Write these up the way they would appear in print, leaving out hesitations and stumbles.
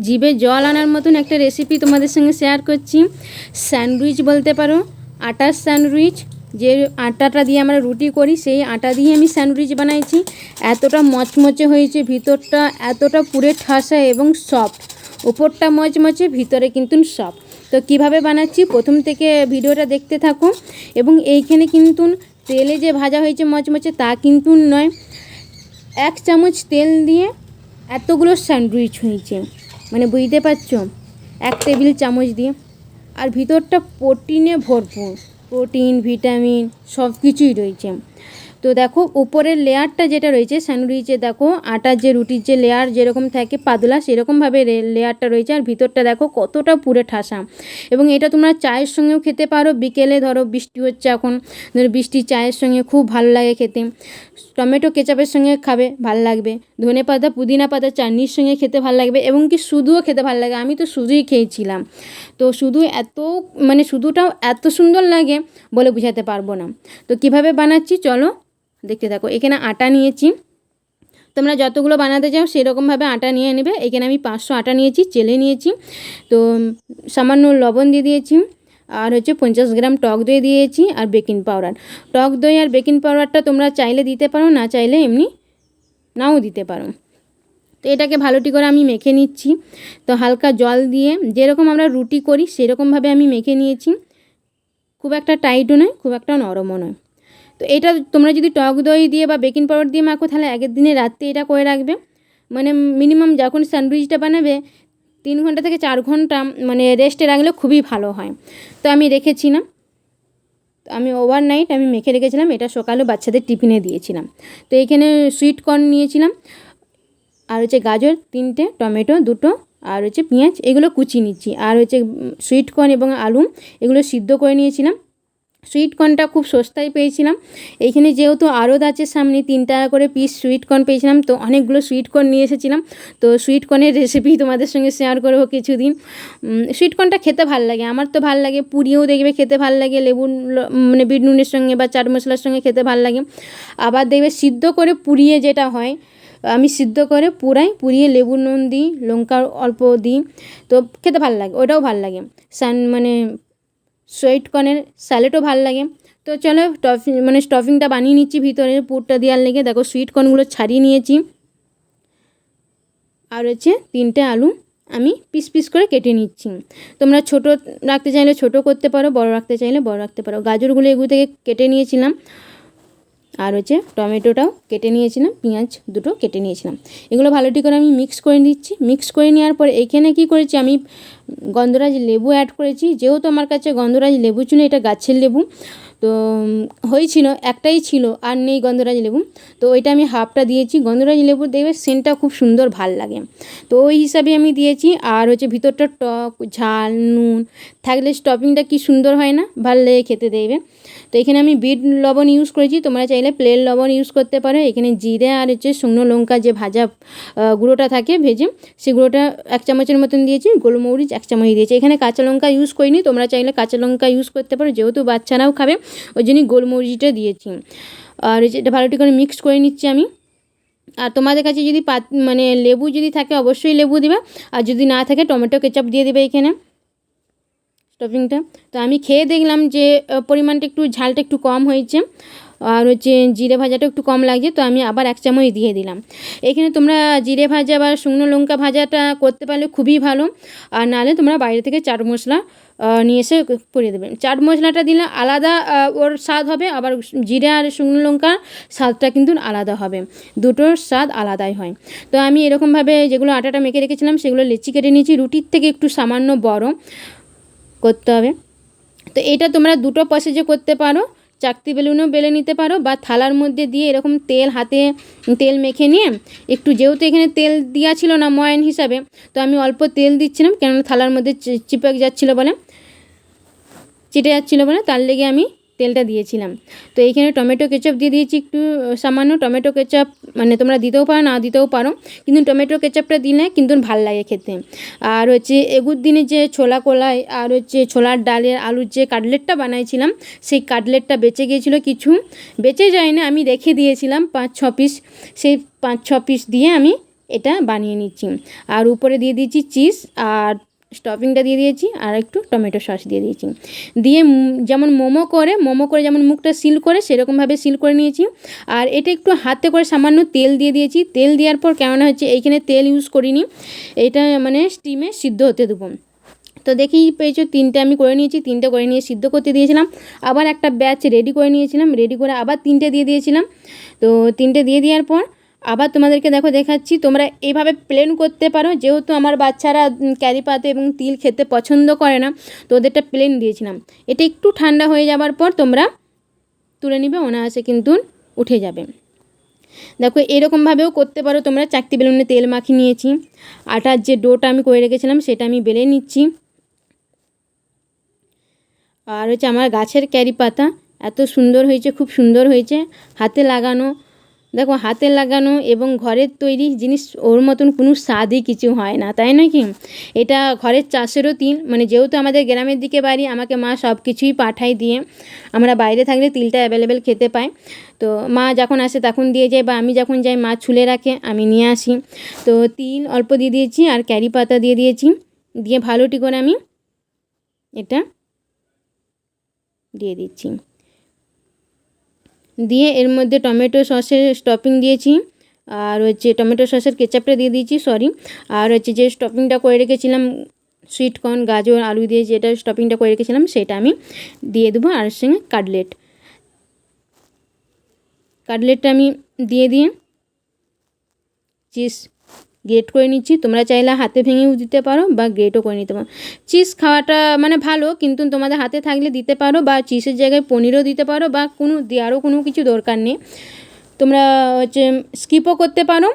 জিভে জল আনার মতন একটা রেসিপি তোমাদের সঙ্গে শেয়ার করছি। স্যান্ডউইচ বলতে পারো, আটার স্যান্ডউইচ। যে আটাটা দিয়ে আমরা রুটি করি সেই আটা দিয়ে আমি স্যান্ডউইচ বানাইছি। এতটা মচমচে হয়েছে, ভিতরটা এতটা পুরে ঠাসা এবং সফট, উপরটা মচমচে, ভিতরে কিন্তু সফট। তো কিভাবে বানাচ্ছি প্রথম থেকে ভিডিওটা দেখতে থাকো। এবং এইখানে কিন্তু তেলে যে ভাজা হয়েছে মচমচে তা কিন্তু নয়, 1 চামচ তেল দিয়ে এতগুলো স্যান্ডউইচ হয়েছে, মানে বুঝতে পারছো, 1 টেবিল চামচ দিয়ে। আর ভিতরটা প্রোটিনে ভরপুর, প্রোটিন ভিটামিন সব কিছুই রয়েছে। তো দেখো উপরের লেয়ারটা যেটা রয়েছে স্যান্ডউইচে, দেখো আটার যে রুটির যে লেয়ার যেরকম থাকে পাতলা সেরকমভাবে লেয়ারটা রয়েছে। আর ভিতরটা দেখো কতটা পুরে ঠাসা। এবং এটা তোমরা চায়ের সঙ্গেও খেতে পারো। বিকেলে ধরো বৃষ্টি হচ্ছে এখন, ধরো বৃষ্টি চায়ের সঙ্গে খুব ভালো লাগে খেতে। টমেটো কেচাপের সঙ্গে খাবে ভালো লাগবে, ধনে পাতা পুদিনা পাতা চাটনির সঙ্গে খেতে ভালো লাগবে, এবং কি শুধুও খেতে ভালো লাগে। আমি তো শুধুই খেয়েছিলাম। তো শুধু মানে শুধুটাও এত সুন্দর লাগে বলে বোঝাতে পারবো না। তো কিভাবে বানাচ্ছি চলো দেখতে থাকো। এখানে আটা নিয়েছি, তোমরা যতগুলো বানাতে চাও সেরকমভাবে আটা নিয়ে নেবে। এখানে আমি 500 আটা নিয়েছি, চেলে নিয়েছি। তো সামান্য লবণ দিয়ে দিয়েছি, আর 50 গ্রাম টক দই দিয়েছি, আর বেকিং পাউডার। টক দই আর বেকিং পাউডারটা তোমরা চাইলে দিতে পারো, না চাইলে এমনি নাও দিতে পারো। তো এটাকে ভালোটি করে আমি মেখে নিচ্ছি। তো হালকা জল দিয়ে যেরকম আমরা রুটি করি সেরকমভাবে আমি মেখে নিয়েছি। খুব একটা টাইটও নয়, খুব একটা নরমও নয়। তো এটা তোমরা যদি টক দই দিয়ে বা বেকিং পাউডার দিয়ে মাখো তাহলে আগের দিনে রাত্রে এটা করে রাখবে। মানে মিনিমাম যখন স্যান্ডউইচটা বানাবে 3 ঘন্টা থেকে 4 ঘন্টা মানে রেস্টে রাখলে খুবই ভালো হয়। তো আমি রেখেছি না, তো আমি ওভারনাইট আমি মেখে রেখেছিলাম। এটা সকালে বাচ্চাদের টিফিনে দিয়েছিলাম। তো এখানে সুইট কর্ন নিয়েছিলাম, আর গাজর 3টে, টমেটো 2টো, আর পেঁয়াজ, এগুলো কুচি নিচ্ছি। আর সুইট কর্ন এবং আলু এগুলো সিদ্ধ করে নিয়েছিলাম। সুইট কর্নটা খুব সস্তায় পেয়েছিলাম। এইখানে যেহেতু আড়ত আছে সামনে, 3 টাকা করে পিস সুইট কর্ন পেয়েছিলাম। তো অনেকগুলো সুইট কর্ন নিয়ে এসেছিলাম। তো সুইট কর্নের রেসিপি তোমাদের সঙ্গে শেয়ার করবো কিছুদিন। সুইট কর্নটা খেতে ভালো লাগে, আমার তো ভালো লাগে। পুড়িয়েও দেখবে খেতে ভালো লাগে, লেবু মানে বিট নুনের সঙ্গে বা চাট মশলার সঙ্গে খেতে ভালো লাগে। আবার দেখবে সিদ্ধ করে পুড়িয়ে যেটা হয়, আমি সিদ্ধ করে পুড়িয়ে লেবু নুন দিই, লঙ্কা অল্প দিই, তো খেতে ভালো লাগে, ওটাও ভালো লাগে। মানে সুইট কর্নের স্যালাডও ভালো লাগে। তো চলো স্টাফিংটা বানিয়ে নিচ্ছি ভিতরে পুরটা দেওয়ার লেগে। দেখো সুইট কর্নগুলো ছাড়িয়ে নিয়েছি, আর 3টে আলু আমি পিস পিস করে কেটে নিচ্ছি। তোমরা ছোট রাখতে চাইলে ছোট করতে পারো, বড় রাখতে চাইলে বড় রাখতে পারো। গাজরগুলো এগুলো থেকে কেটে নিয়েছিলাম, আর টমেটোটাও কেটে নিয়েছিলাম, পেঁয়াজ 2টো কেটে নিয়েছিলাম। এগুলো ভালোটি করে আমি মিক্স করে দিচ্ছি। মিক্স করে নেওয়ার পর এখানে কি করেছি, আমি গন্ধরাজ লেবু অ্যাড করেছি। যেহেতু আমার কাছে গন্ধরাজ লেবু ছিল, এটা গাছের লেবু, তো হয়েছিল একটাই ছিল, আর নেই গন্ধরাজ লেবু, তো ওইটা আমি হাফটা দিয়েছি। গন্ধরাজ লেবু দেখবে সেন্টটা খুব সুন্দর ভাল লাগে, তো ওই হিসাবে আমি দিয়েছি। আর ভিতরটা টক ঝাল নুন থাকলে স্টফিংটা কি সুন্দর হয় না, ভালো লেগে খেতে দেবে। তো এখানে আমি বিট লবণ ইউজ করেছি, তোমরা চাইলে প্লেন লবণ ইউজ করতে পারো। এখানে জিরে আর শুকনো লঙ্কা যে ভাজা গুঁড়োটা থাকে ভেজে, সেই গুঁড়োটা 1 চামচের মতন দিয়েছি। গোলমরিচ 1 চামচ দিয়েছি। এখানে কাঁচা লঙ্কা ইউজ করিনি, তোমরা চাইলে কাঁচা লঙ্কা ইউজ করতে পারো, যেহেতু বাচ্চারাও খাবে ওই জন্যই গোলমরিচটা দিয়েছি। আর এটা ভালোটি করে মিক্স করে নিচ্ছি আমি। আর তোমাদের কাছে যদি মানে লেবু যদি থাকে অবশ্যই লেবু দিবে, আর যদি না থাকে টমেটো কেচাপ দিয়ে দেবে এখানে স্টাফিংটা। তো আমি খেয়ে দেখলাম যে পরিমাণটা একটু ঝালটা একটু কম হয়েছে, আর জিরে ভাজাটা একটু কম লাগছে, তো আমি আবার 1 চামচ দিয়ে দিলাম। এখানে তোমরা জিরে ভাজা বা শুকনো লঙ্কা ভাজাটা করতে পারলে খুবই ভালো, আর নাহলে তোমরা বাইরে থেকে চাট মশলা নিয়ে এসে করে দেবেন। চাট মশলাটা দিলে আলাদা ওর স্বাদ হবে, আবার জিরে আর শুকনো লঙ্কার স্বাদটা কিন্তু আলাদা হবে, দুটোর স্বাদ আলাদাই হয়। তো আমি এরকমভাবে যেগুলো আটাটা মেখে রেখেছিলাম সেগুলো লেচি কেটে নিয়েছি, রুটির থেকে একটু সামান্য বড় করতে হবে। তো এটা তোমরা 2টো প্রসেসে করতে পারো, চাকতি বেলুনও বেলে নিতে পারো, বা থালার মধ্যে দিয়ে এরকম হাতে তেল মেখে নিয়ে একটু, যেহেতু এখানে তেল দেওয়া ছিল না ময়ান হিসাবে, তো আমি অল্প তেল দিচ্ছিলাম, কেননা থালার মধ্যে চিপে যাচ্ছিলো বলে, চিটে যাচ্ছিলো বলে, তার লেগে আমি তেলটা দিয়েছিলাম। তো এইখানে টমেটো কেচাপ দিয়ে দিয়েছি একটু সামান্য। টমেটো কেচাপ মানে তোমরা দিতেও পারো না দিতেও পারো, কিন্তু টমেটো কেচাপটা দিলে কিন্তু ভালো লাগে খেতে। আর এগুর দিনে যে ছোলা কলাই আর ছোলার ডালের আলুর যে কাটলেটটা বানাইছিলাম, সেই কাটলেটটা বেঁচে গিয়েছিলো, কিছু বেঁচে যায় না, আমি রেখে দিয়েছিলাম 5-6 পিস। সেই 5-6 পিস দিয়ে আমি এটা বানিয়ে নিচ্ছি। আর উপরে দিয়ে দিয়েছি চিজ আর স্টফিংটা দিয়ে দিয়েছি আর একটু টমেটো সস দিয়ে দিয়েছি। দিয়ে যেমন মোমো করে যেমন মুখটা সিল করে সেরকমভাবে সিল করে নিয়েছি। আর এটা একটু হাতে করে সামান্য তেল দিয়ে দিয়েছি। তেল দেওয়ার পর কেমন হচ্ছে, এইখানে তেল ইউজ করিনি, এটা মানে স্টিমে সিদ্ধ হতে দেবো। তো দেখি পেয়েছো 3টে আমি করে নিয়েছি। 3টে করে নিয়ে সিদ্ধ করতে দিয়েছিলাম। আবার একটা ব্যাচ রেডি করে নিয়েছিলাম, রেডি করে আবার 3টে দিয়ে দিয়েছিলাম। তো 3টে দিয়ে দেওয়ার পর আবার তোমাদেরকে দেখাচ্ছি। তোমরা এইভাবে প্লেন করতে পারো, যেহেতু আমার বাচ্চারা ক্যারি পাতা এবং তিল খেতে পছন্দ করে না, তো ওদেরটা প্লেন দিয়েছিলাম। এটা একটু ঠান্ডা হয়ে যাবার পর তোমরা তুলে নিবে, অনায়াসে কিন্তু উঠে যাবে। দেখো এরকমভাবেও করতে পারো তোমরা। চাকতি বেলুনে তেল মাখিয়ে নিয়েছি। আটার যে ডোটা আমি করে রেখেছিলাম সেটা আমি বেলে নিচ্ছি। আর হচ্ছে আমার গাছের ক্যারি পাতা এত সুন্দর হয়েছে, খুব সুন্দর হয়েছে। হাতে লাগানো, দেখো হাতে লাগানো এবং ঘরের তৈরি জিনিস ওর মতন কোনো স্বাদই কিছু হয় না, তাই নয় কি? এটা ঘরের চাষেরও তিল, মানে যেহেতু আমাদের গ্রামের দিকে বাড়ি, আমাকে মা সব কিছুই পাঠায় দিয়ে। আমরা বাইরে থাকলে তিলটা অ্যাভেলেবেল খেতে পাই। তো মা যখন আসে তখন দিয়ে যায়, বা আমি যখন যাই মা ছুলে রাখে, আমি নিয়ে আসি। তো তিল অল্প দিয়ে দিয়েছি আর ক্যারি পাতা দিয়ে দিয়েছি। দিয়ে ভালোটি করে আমি এটা দিয়ে দিচ্ছি। দিয়ে এর মধ্যে টমেটো সসের স্টফিং দিয়েছি, আর হচ্ছে টমেটো সসের কেচাপটা দিয়ে দিয়েছি, আর হচ্ছে যে স্টফিংটা করে রেখেছিলাম সুইট কর্ন, গাজর, আলু দিয়ে যেটা স্টফিংটা করে রেখেছিলাম সেটা আমি দিয়ে দেবো। আর সঙ্গে কাটলেটটা আমি দিয়ে চিজ গ্রেট করে নিচ্ছি। তোমরা চাইলে হাতে ভেঙেও দিতে পারো বা গ্রেটও করে নিতে পারো। চিজ খাওয়াটা মানে ভালো, কিন্তু তোমাদের হাতে থাকলে দিতে পারো, বা চিজের জায়গায় পনিরও দিতে পারো, বা দেওয়ারও কোনো কিছু দরকার নেই। তোমরা হচ্ছে স্কিপও করতে পারো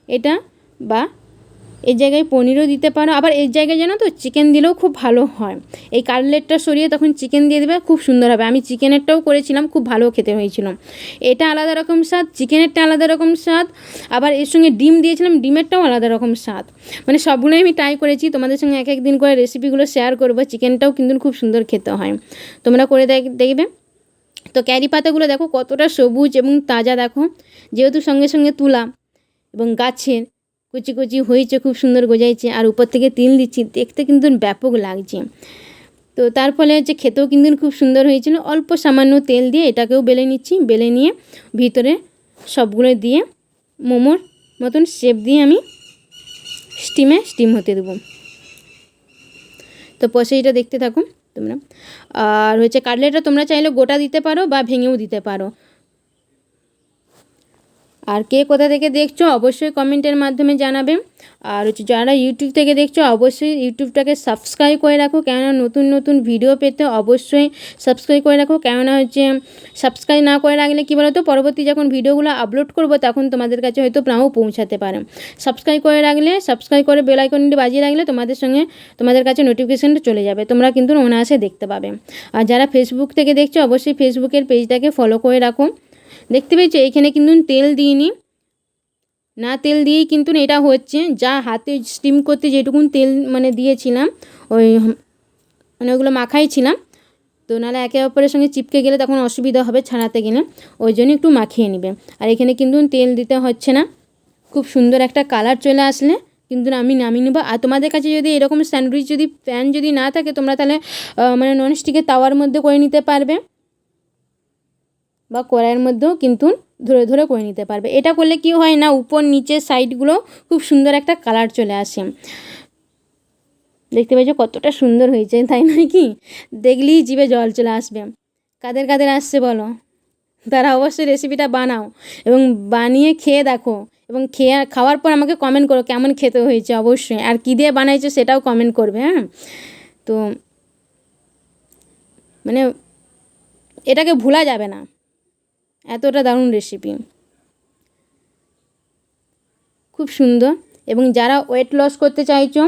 এটা, বা এই জায়গায় পনিরও দিতে পারো। আবার এই জায়গায় জানো তো চিকেন দিলেও খুব ভালো হয়। এই কাটলেটটা সরিয়ে তখন চিকেন দিয়ে দেবে, খুব সুন্দর হবে। আমি চিকেনেরটাও করেছিলাম, খুব ভালো খেতে হয়েছিল। এটা আলাদা রকম স্বাদ, চিকেনেরটা আলাদা রকম স্বাদ, আবার এর সঙ্গে ডিম দিয়েছিলাম, ডিমেরটাও আলাদা রকম স্বাদ। মানে সবগুলোই আমি ট্রাই করেছি। তোমাদের সঙ্গে এক একদিন করে রেসিপিগুলো শেয়ার করবো। চিকেনটাও কিন্তু খুব সুন্দর খেতে হয়, তোমরা করে দেখবে। তো ক্যারি পাতাগুলো দেখো কতটা সবুজ এবং তাজা, দেখো যেহেতু সঙ্গে সঙ্গে তুলা এবং গাছের কুচি কুচি হয়েছে, খুব সুন্দর গজাইছে। আর উপর থেকে তিল দিচ্ছি, দেখতে কিন্তু ব্যাপক লাগছে। তো তার ফলে হচ্ছে খেতেও কিন্তু খুব সুন্দর হয়েছিল। অল্প সামান্য তেল দিয়ে এটাকেও বেলে নিচ্ছি। বেলে নিয়ে ভিতরে সবগুলো দিয়ে মোমোর মতন শেপ দিয়ে আমি স্টিম হতে দেবো। তো প্রসেসটা দেখতে থাকুন তোমরা। আর হচ্ছে কাটলেটটা তোমরা চাইলে গোটা দিতে পারো বা ভেঙেও দিতে পারো। আর কে কোথা থেকে দেখছো অবশ্যই কমেন্টের মাধ্যমে জানাবে। আর হচ্ছে যারা ইউটিউব থেকে দেখছো অবশ্যই ইউটিউবটাকে সাবস্ক্রাইব করে রাখো, কেননা নতুন নতুন ভিডিও পেতে অবশ্যই সাবস্ক্রাইব করে রাখো। কেননা হচ্ছে সাবস্ক্রাইব না করে রাখলে কী বলো তো, পরবর্তী যখন ভিডিওগুলো আপলোড করবো তখন তোমাদের কাছে হয়তো নাও পৌঁছাতে পারে। সাবস্ক্রাইব করে বেল আইকনটি বাজিয়ে রাখলে তোমাদের কাছে নোটিফিকেশানটা চলে যাবে, তোমরা কিন্তু অনায়াসে দেখতে পাবে। আর যারা ফেসবুক থেকে দেখছো অবশ্যই ফেসবুকের পেজটাকে ফলো করে রাখো। দেখতে পেয়েছো এইখানে কিন্তু তেল দিইনি, না তেল দিয়েই কিন্তু এটা হচ্ছে। যা হাতে স্টিম করতে যেটুকুন তেল মানে দিয়েছিলাম, মানে ওগুলো মাখাইছিলাম। তো নাহলে একে অপরের সঙ্গে চিপকে গেলে তখন অসুবিধা হবে ছাড়াতে গেলে, ওই জন্য একটু মাখিয়ে নেবে। আর এখানে কিন্তু তেল দিতে হচ্ছে না। খুব সুন্দর একটা কালার চলে আসলে কিন্তু আমি নামিয়ে নেবো। আর তোমাদের কাছে যদি এরকম স্যান্ডউইচ প্যান যদি না থাকে, তোমরা তাহলে মানে ননস্টিকের তাওয়ার মধ্যে করে নিতে পারবে, বা কড়াইয়ের মধ্যেও কিন্তু ধরে ধরে করে নিতে পারবে। এটা করলে কি হয় না, উপর নিচের সাইডগুলো খুব সুন্দর একটা কালার চলে আসে। দেখতে পাচ্ছ কতটা সুন্দর হয়েছে, তাই নয় কি? দেখলেই জিভে জল চলে আসবে। কাদের কাদের আসছে বলো, তারা অবশ্যই রেসিপিটা বানাও এবং বানিয়ে খেয়ে দেখো, এবং খাওয়ার পর আমাকে কমেন্ট করো কেমন খেতে হয়েছে অবশ্যই। আর কী দিয়ে বানাইছো সেটাও কমেন্ট করবে। হ্যাঁ, তো মানে এটাকে ভোলা যাবে না, এতটা দারুণ রেসিপি, খুব সুন্দর। এবং যারা ওয়েট লস করতে চাইছো,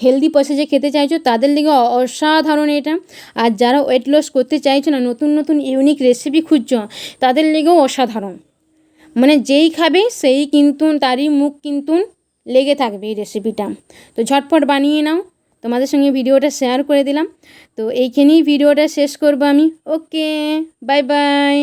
হেলদি প্রসেসে খেতে চাইছো, তাদের লিগে অসাধারণ এটা। আর যারা ওয়েট লস করতে চাইছো না, নতুন নতুন ইউনিক রেসিপি খুঁজছো, তাদের লিগেও অসাধারণ। মানে যেই খাবে সেই কিন্তু তারই মুখ কিন্তু লেগে থাকবে এই রেসিপিটা। তো ঝটপট বানিয়ে নাও। তোমাদের সঙ্গে ভিডিওটা শেয়ার করে দিলাম। তো এইখানেই ভিডিওটা শেষ করবো আমি। ওকে, বাই বাই।